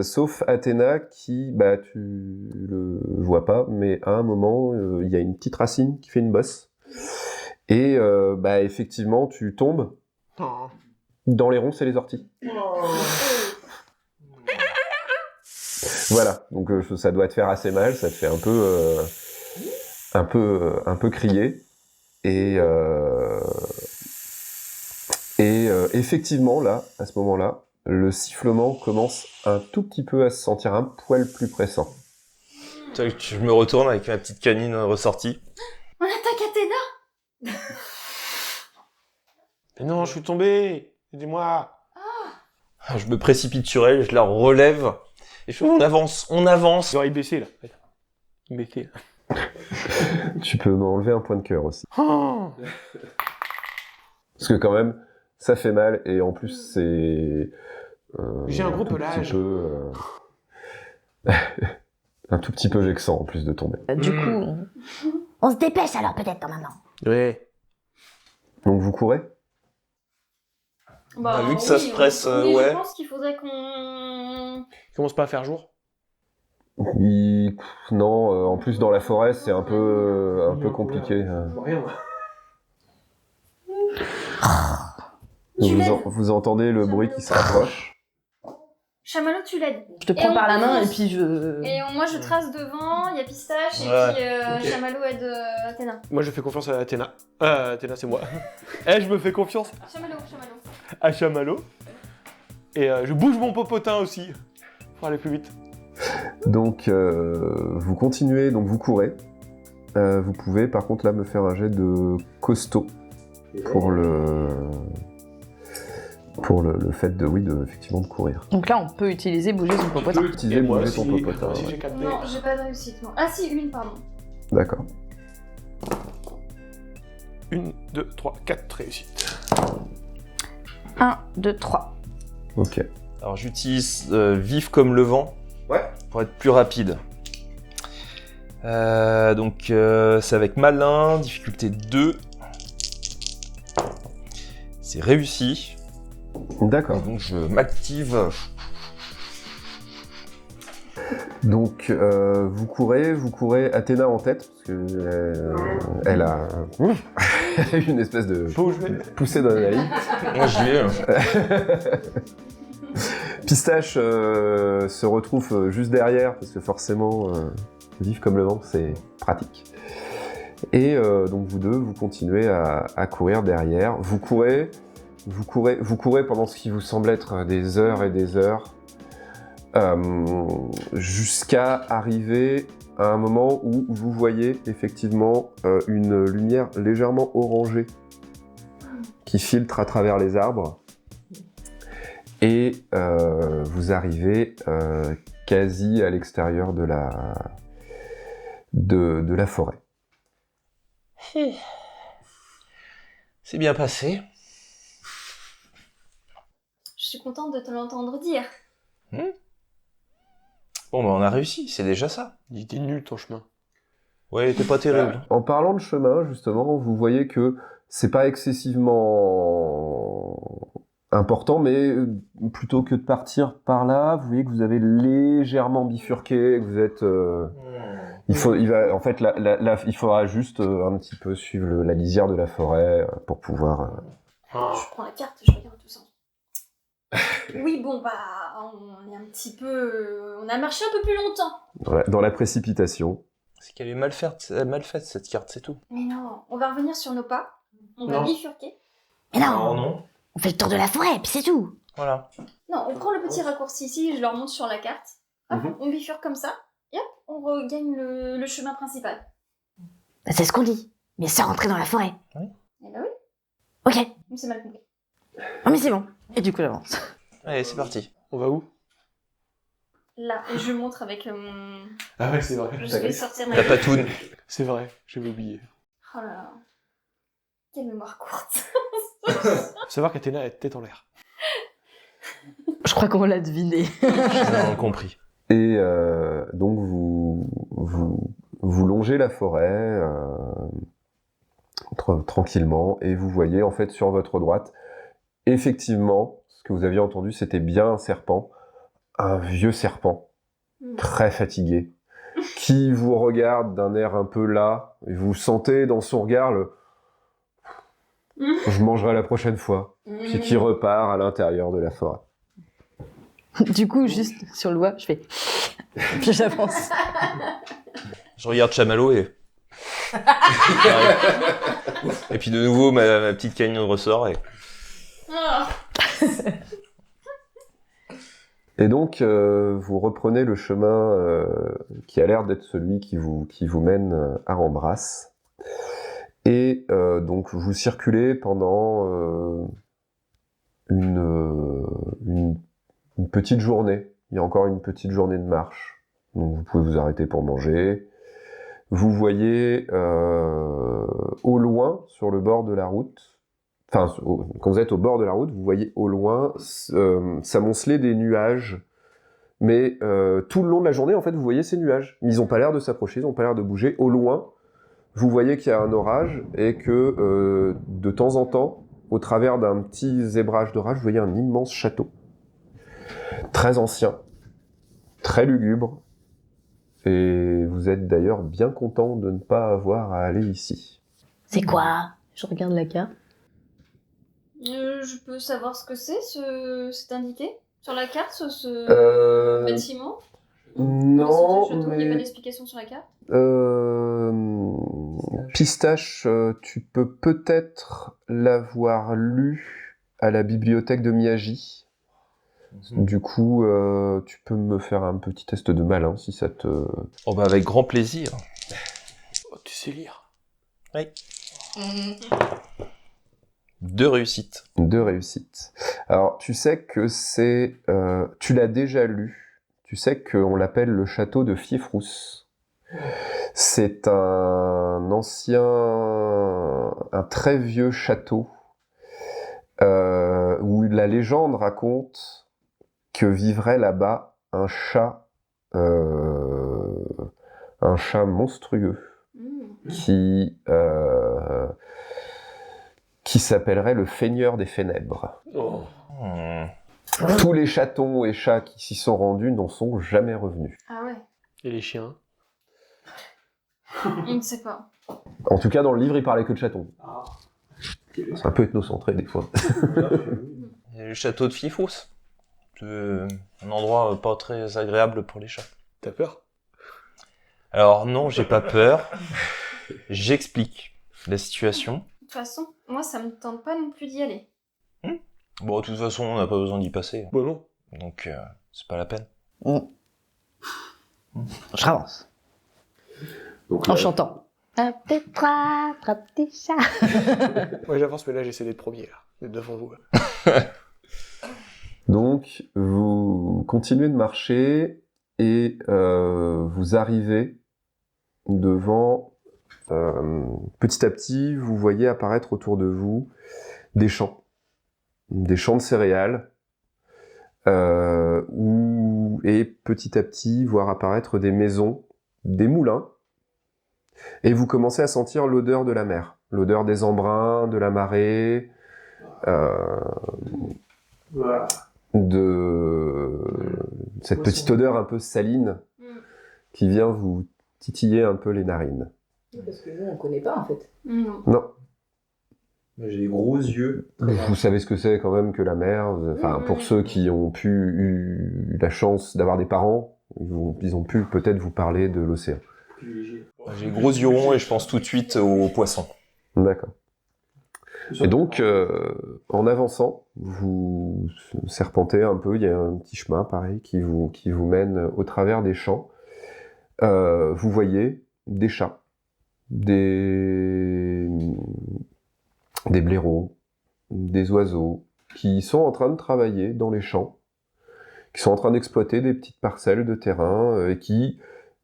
sauf Athéna qui, bah, tu le vois pas, mais à un moment, il y a une petite racine qui fait une bosse. Et bah, effectivement, tu tombes Oh. dans les ronces et les orties. Voilà, donc ça doit te faire assez mal, ça te fait un peu crier. Et effectivement, là, à ce moment-là, le sifflement commence un tout petit peu à se sentir un poil plus pressant. Je me retourne avec ma petite canine ressortie. On attaque Athéna. Mais non, je suis tombé. Aidez-moi. Je me précipite sur elle, je la relève. Et je fais, on avance. J'aurais baissé là. Baissé. Tu peux m'enlever un point de cœur aussi. Oh Parce que quand même, ça fait mal, et en plus, c'est... J'ai un gros tout pelage. petit peu, un tout petit peu vexant, en plus de tomber. Du coup, on se dépêche alors peut-être maintenant. Ouais. Donc vous courez? Bah, vu que ça se presse, oui, ouais. Je pense qu'il faudrait qu'on... Commence pas à faire jour. Non, en plus dans la forêt, c'est un peu compliqué. Rien. Tu l'aides. Vous entendez le bruit qui se rapproche. Chamallow, tu l'aides. Je te prends on par la main et commence. puis je... Et moi, je trace devant, il y a Pistache, et Ouais. puis Chamallow aide Athéna. Moi, je fais confiance à Athéna. Athéna, c'est moi. Je me fais confiance Chamallow. à Chamallow. Et je bouge mon popotin aussi. Pour aller plus vite. Donc vous continuez, donc vous courez. Vous pouvez par contre là me faire un jet de costaud pour le fait de effectivement de courir. Donc là, on peut utiliser bouger son popotin. Utiliser moi bouger ton aussi, popotin. moi aussi, Ouais. j'ai 4 Non, j'ai pas de réussite, non. Ah si, une, pardon. D'accord. 1, 2, 3, 4 réussites. 1, 2, 3. Ok. Alors j'utilise vif comme le vent. Ouais. Pour être plus rapide. Donc c'est avec malin, difficulté 2. C'est réussi. D'accord. Et donc je m'active. Donc vous courez Athéna en tête parce que elle a une espèce de Faut où je vais. poussée d'adrénaline. Moi j'y vais. Pistache se retrouve juste derrière parce que forcément vif comme le vent c'est pratique. Et donc vous deux vous continuez à courir derrière. Vous courez pendant ce qui vous semble être des heures et des heures. Jusqu'à arriver à un moment où vous voyez effectivement une lumière légèrement orangée qui filtre à travers les arbres et vous arrivez quasi à l'extérieur de la forêt. C'est bien passé. Je suis contente de te l'entendre dire. Bon bah on a réussi, c'est déjà ça. Il était nul ton chemin. Ouais, il était pas terrible. En parlant de chemin, justement, vous voyez que c'est pas excessivement important, mais plutôt que de partir par là, vous voyez que vous avez légèrement bifurqué, que vous êtes... il faudra juste un petit peu suivre la lisière de la forêt pour pouvoir... Je prends la carte, je regarde tout ça. Oui, bon, bah, on est un petit peu... on a marché un peu plus longtemps. Dans la précipitation. C'est qu'elle est mal faite cette carte, c'est tout. Mais non, on va revenir sur nos pas. On va Non. bifurquer. Mais non, non. on fait le tour de la forêt, puis c'est tout. Voilà. Non, on prend le petit raccourci ici, je leur montre sur la carte. Hop, on bifurque comme ça. Et hop, on regagne le chemin principal. C'est ce qu'on dit. Mais sans rentrer dans la forêt. Eh ben oui, Ok. mais c'est mal compris. Oh mais c'est bon. Et du coup, j'avance. Allez, c'est parti. On va où? Là, et je montre avec mon... Ah ouais, c'est vrai. Je vais sortir ma... La patoune. C'est vrai, j'avais oublié. Oh là là. Quelle mémoire courte. Faut savoir qu'Athéna a tête en l'air. Je crois qu'on l'a deviné. J'ai compris. Et donc vous longez la forêt tranquillement et vous voyez en fait sur votre droite, effectivement, ce que vous aviez entendu, c'était bien un serpent, un vieux serpent, très fatigué, qui vous regarde d'un air un peu las, et vous sentez dans son regard le « je mangerai la prochaine fois », puis qui repart à l'intérieur de la forêt. Du coup, juste sur le doigt, je fais... Puis j'avance. Je regarde Chamallow et... et puis de nouveau, ma petite canine ressort et... Ah. Et donc, vous reprenez le chemin qui a l'air d'être celui qui vous mène à Embrasse. Et donc vous circulez pendant une petite journée. Il y a encore une petite journée de marche. Donc vous pouvez vous arrêter pour manger. Vous voyez au loin, sur le bord de la route, enfin quand vous êtes au bord de la route, vous voyez au loin s'amonceler des nuages. Mais tout le long de la journée, en fait, vous voyez ces nuages. Mais ils n'ont pas l'air de s'approcher, ils n'ont pas l'air de bouger. Au loin, vous voyez qu'il y a un orage et que de temps en temps, au travers d'un petit zébrage d'orage, vous voyez un immense château. Très ancien, très lugubre. Et vous êtes d'ailleurs bien content de ne pas avoir à aller ici. C'est quoi? Je regarde la carte. Je peux savoir ce que c'est indiqué sur la carte, ce bâtiment? Non, Ce château, il n'y a pas mais... d'explication sur la carte? Pistache, tu peux peut-être l'avoir lu à la bibliothèque de Miyagi. Du coup, tu peux me faire un petit test de malin si ça te... Oh bah avec grand plaisir. Oh, tu sais lire. Oui. 2 réussites. 2 réussites. Alors, tu sais que c'est... tu l'as déjà lu. Tu sais qu'on l'appelle le château de Fiefrousse. C'est un ancien... un très vieux château où la légende raconte que vivrait là-bas un chat monstrueux qui s'appellerait le Feigneur des Fénèbres. Oh. Tous les chatons et chats qui s'y sont rendus n'en sont jamais revenus. Ah ouais, Et les chiens? je ne sais pas. En tout cas, dans le livre, il parlait que de chatons. C'est un peu ethnocentré des fois. Il y a le château de Fiefrousse. Un endroit pas très agréable pour les chats. T'as peur? Alors non, j'ai pas peur. J'explique la situation. De toute façon, moi, ça me tente pas non plus d'y aller. Bon, de toute façon, on n'a pas besoin d'y passer. Bon, non. Donc, c'est pas la peine. Je avance. Donc, En chantant. Un petit trois petits chats. Ouais, j'avance, mais là, j'essaie d'être premier, là. D'être devant vous. Donc, vous continuez de marcher et vous arrivez devant... petit à petit, vous voyez apparaître autour de vous des champs de céréales, et petit à petit, voir apparaître des maisons, des moulins, et vous commencez à sentir l'odeur de la mer, l'odeur des embruns, de la marée, de cette petite odeur un peu saline qui vient vous titiller un peu les narines. Parce que nous, on connaît pas, en fait. Non. Non, Moi, j'ai des gros yeux. vous savez ce que c'est quand même que la mer. Enfin, pour ceux qui ont eu la chance d'avoir des parents, ils ont pu peut-être vous parler de l'océan. J'ai gros yeux ronds et je pense tout de suite aux poissons. D'accord. Et donc, en avançant, vous serpentez un peu, il y a un petit chemin, pareil, qui vous mène au travers des champs. Vous voyez des chats, des blaireaux, des oiseaux, qui sont en train de travailler dans les champs, qui sont en train d'exploiter des petites parcelles de terrain, et qui,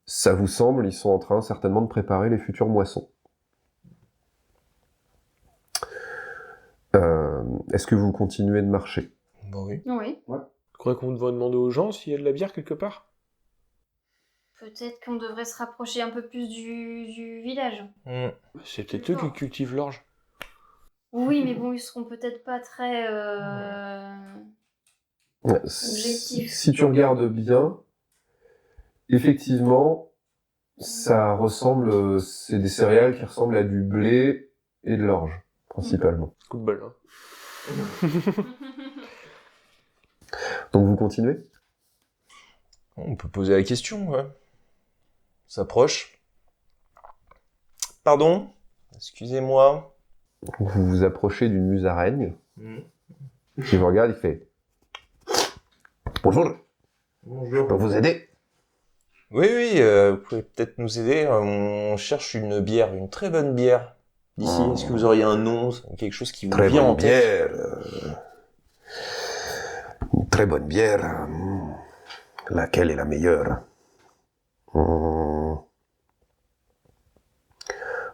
ça vous semble, ils sont en train certainement de préparer les futures moissons. Est-ce que vous continuez de marcher? Bah oui. Oui. Tu crois qu'on doit demander aux gens s'il y a de la bière quelque part? Peut-être qu'on devrait se rapprocher un peu plus du village. C'est peut-être eux qui cultivent l'orge. Oui, mais bon, ils seront peut-être pas très... Si tu regardes bien, effectivement, ça ressemble, c'est des céréales qui ressemblent à du blé et de l'orge, principalement. Coup de bol, hein. Donc vous continuez? On peut poser la question, ouais. On s'approche. Pardon? Excusez-moi. Vous vous approchez d'une musaraigne qui vous regarde, il fait Bonjour, je peux vous aider? Oui, vous pouvez peut-être nous aider. On cherche une bière, une très bonne bière. d'ici? Est-ce que vous auriez un nom, quelque chose qui vous Très vient en bonne tête? bière. Une très bonne bière. Laquelle est la meilleure?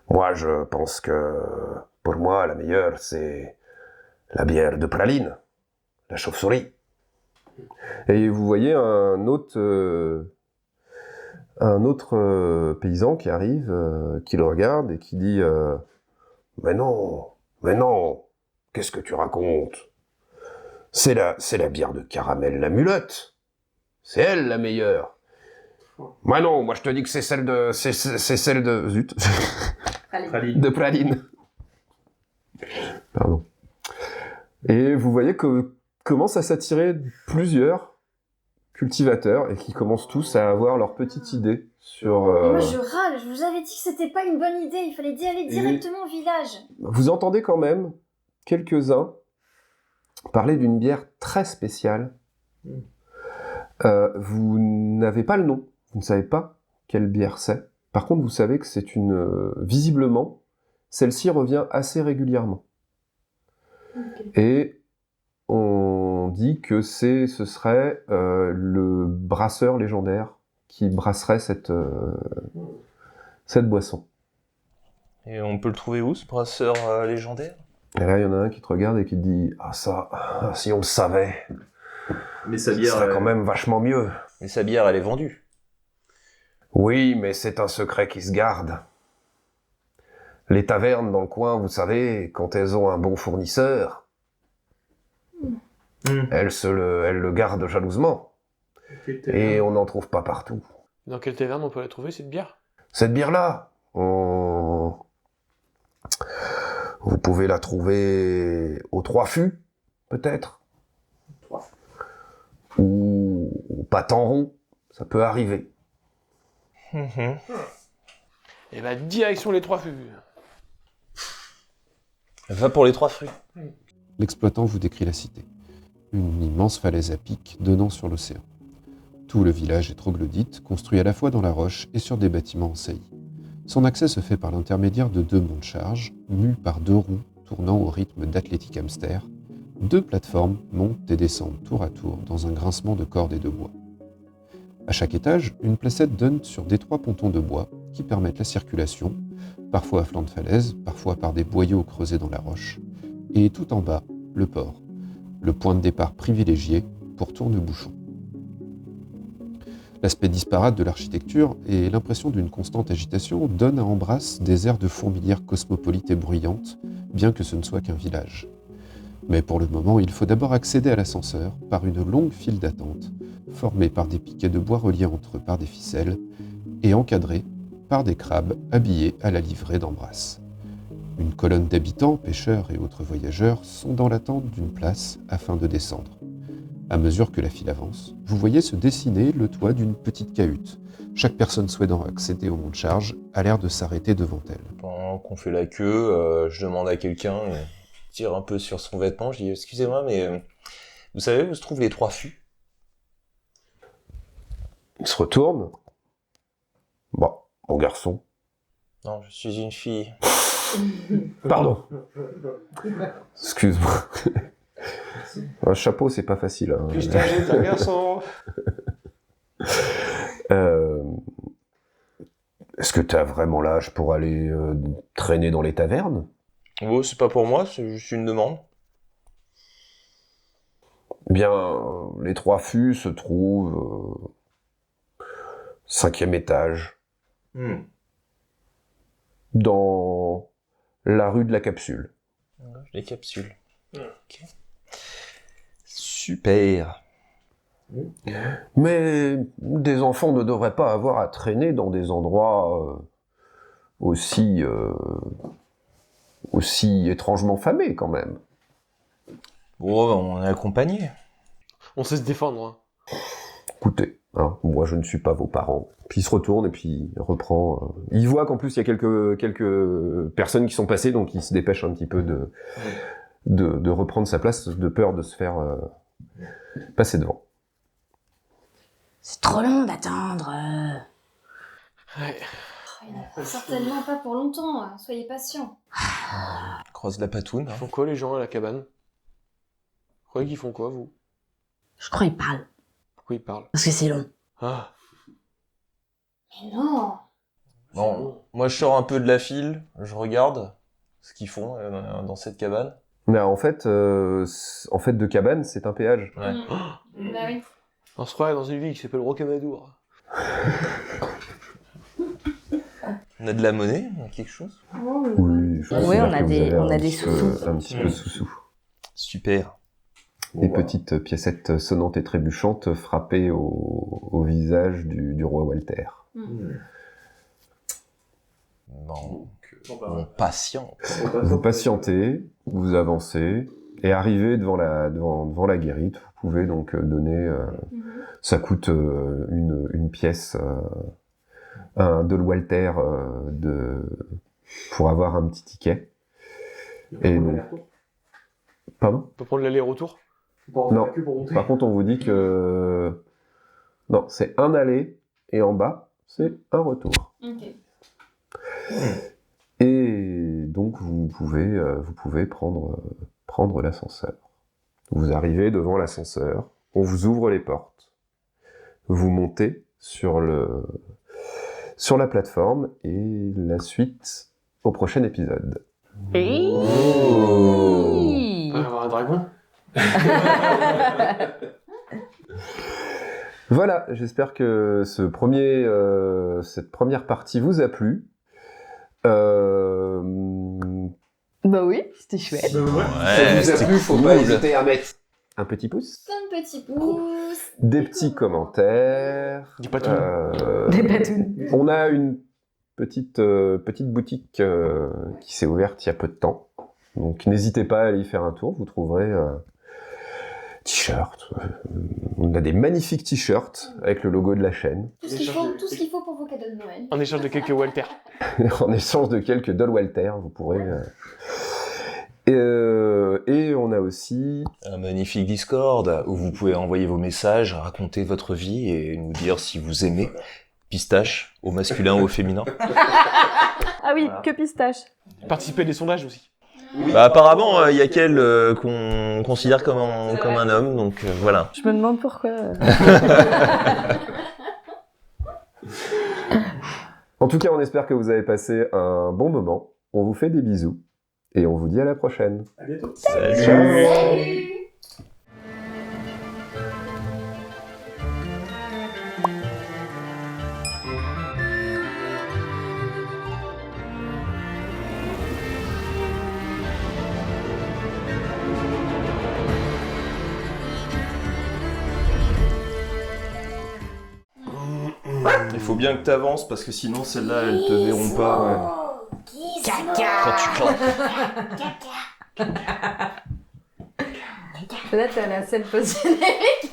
Moi, je pense que pour moi, la meilleure, c'est la bière de praline, la chauve-souris. Et vous voyez un autre paysan qui arrive, qui le regarde et qui dit Mais non, qu'est-ce que tu racontes? C'est la bière de caramel, la mulotte. C'est elle la meilleure. Moi non, moi je te dis que c'est celle de, c'est celle de, zut, Praline. de praline. Pardon. Et vous voyez que commencent à s'attirer plusieurs cultivateurs et qui commencent tous à avoir leur petite idée sur... Et moi je râle, je vous avais dit que c'était pas une bonne idée, il fallait aller directement au village. Vous entendez quand même quelques-uns parler d'une bière très spéciale. Vous n'avez pas le nom, vous ne savez pas quelle bière c'est. Par contre, vous savez que c'est une... visiblement, celle-ci revient assez régulièrement. Et on dit que ce serait le brasseur légendaire qui brasserait cette boisson. Et on peut le trouver où, ce brasseur légendaire? Et là, il y en a un qui te regarde et qui te dit « Ah ça, si on le savait, Mais sa ça bière, serait quand même vachement mieux. Mais sa bière, elle est vendue. Oui, mais c'est un secret qui se garde. Les tavernes dans le coin, vous savez, quand elles ont un bon fournisseur, elles le gardent jalousement. Et on n'en trouve pas partout. Dans quelle taverne on peut la trouver, cette bière? Cette bière-là, vous pouvez la trouver aux Trois Fûts, peut-être. Ou au Pâte en Rond, ça peut arriver. Et bah, direction les Trois Fûts. Va pour les Trois Fruits. L'exploitant vous décrit la cité. Une immense falaise à pic donnant sur l'océan. Tout le village est troglodyte, construit à la fois dans la roche et sur des bâtiments en saillie. Son accès se fait par l'intermédiaire de 2 monts de charge, mus par 2 roues tournant au rythme d'athlétique hamster. 2 plateformes montent et descendent tour à tour dans un grincement de cordes et de bois. À chaque étage, une placette donne sur d'étroits pontons de bois qui permettent la circulation, parfois à flanc de falaise, parfois par des boyaux creusés dans la roche, et tout en bas, le port, le point de départ privilégié pour tourne-bouchon. L'aspect disparate de l'architecture et l'impression d'une constante agitation donnent à Embrasse des airs de fourmilière cosmopolite et bruyante, bien que ce ne soit qu'un village. Mais pour le moment, il faut d'abord accéder à l'ascenseur par une longue file d'attente, formée par des piquets de bois reliés entre eux par des ficelles, et encadrée par des crabes habillés à la livrée d'Embrasse. Une colonne d'habitants, pêcheurs et autres voyageurs sont dans l'attente d'une place afin de descendre. À mesure que la file avance, vous voyez se dessiner le toit d'une petite cahute. Chaque personne souhaitant accéder au mont de charge a l'air de s'arrêter devant elle. Pendant qu'on fait la queue, je demande à quelqu'un, il tire un peu sur son vêtement, je dis « Excusez-moi, mais vous savez où se trouvent les Trois Fûts ?» Il se retourne. Bon, mon garçon. Non, je suis une fille. Pardon. Excuse-moi. Un chapeau, c'est pas facile. Hein. Puis-je t'inviter un garçon? Est-ce que tu as vraiment l'âge pour aller traîner dans les tavernes? Oh, c'est pas pour moi, c'est juste une demande. Bien, les Trois Fûts se trouvent 5e étage, dans la rue de la Capsule. Les capsules. Ok. Super. Mais des enfants ne devraient pas avoir à traîner dans des endroits aussi étrangement famés quand même. Bon, on est accompagnés. On sait se défendre. Hein. Écoutez, hein, moi je ne suis pas vos parents. Puis il se retourne et puis il reprend. Il voit qu'en plus il y a quelques personnes qui sont passées, donc il se dépêche un petit peu de reprendre sa place, de peur de se faire passer devant. C'est trop long d'attendre. Ouais. Certainement pas pour longtemps, hein. Soyez patient. Croise la patoune. Ils font quoi les gens à la cabane? Vous croyez qu'ils font quoi, vous? Je crois qu'ils parlent. Pourquoi ils parlent? Parce que c'est long. Ah, Mais non. Bon, moi je sors un peu de la file, je regarde ce qu'ils font dans cette cabane. Mais en fait, de cabane, c'est un péage. Ouais. Bah oui. on se croirait dans une ville qui s'appelle Rocamadour. On a de la monnaie, quelque chose? Oui, je Ouais, considère on a que vous des- avez on a un des petit peu- sous-sous. Un petit peu sous-sous. Super. Des petites piécettes sonnantes et trébuchantes frappées au visage du roi Walter. Bon, Bon, bah, on patiente. Vous patientez, vous avancez, et arrivé devant la guérite, vous pouvez donc donner... ça coûte une pièce, un Dol Walter pour avoir un petit ticket. Et donc... Pardon? On peut prendre l'aller-retour? Non. Par contre, on vous dit que... Non, c'est un aller, et en bas, c'est un retour. Ok. Et donc, vous pouvez prendre l'ascenseur. Vous arrivez devant l'ascenseur, on vous ouvre les portes, vous montez sur la plateforme, et la suite au prochain épisode. On va avoir un dragon? Voilà, j'espère que cette première partie vous a plu. Bah oui, c'était chouette. Ouais, c'était faut cool. pas hésiter à mettre Un petit pouce, Plein de petits pouces. des petits commentaires. Des patounes. Des patounes. On a une petite boutique qui s'est ouverte il y a peu de temps. Donc n'hésitez pas à aller y faire un tour, vous trouverez t-shirts. On a des magnifiques t-shirts avec le logo de la chaîne. Tout ce qu'il faut pour vos cadeaux de Noël. En échange de quelques Walter. En échange de quelques Dol Walter, vous pourrez... Et on a aussi... Un magnifique Discord où vous pouvez envoyer vos messages, raconter votre vie et nous dire si vous aimez pistache au masculin ou au féminin. Ah oui, Voilà. que pistache. Participer à des sondages aussi. Bah apparemment il y a qu'elle qu'on considère comme un homme, donc voilà. Je me demande pourquoi. En tout cas, on espère que vous avez passé un bon moment. On vous fait des bisous. Et on vous dit à la prochaine. À bientôt. Salut. Il faut bien que t'avances parce que sinon celles-là elles te verront pas. Quand tu claques. Peut-être à la scène post-générique.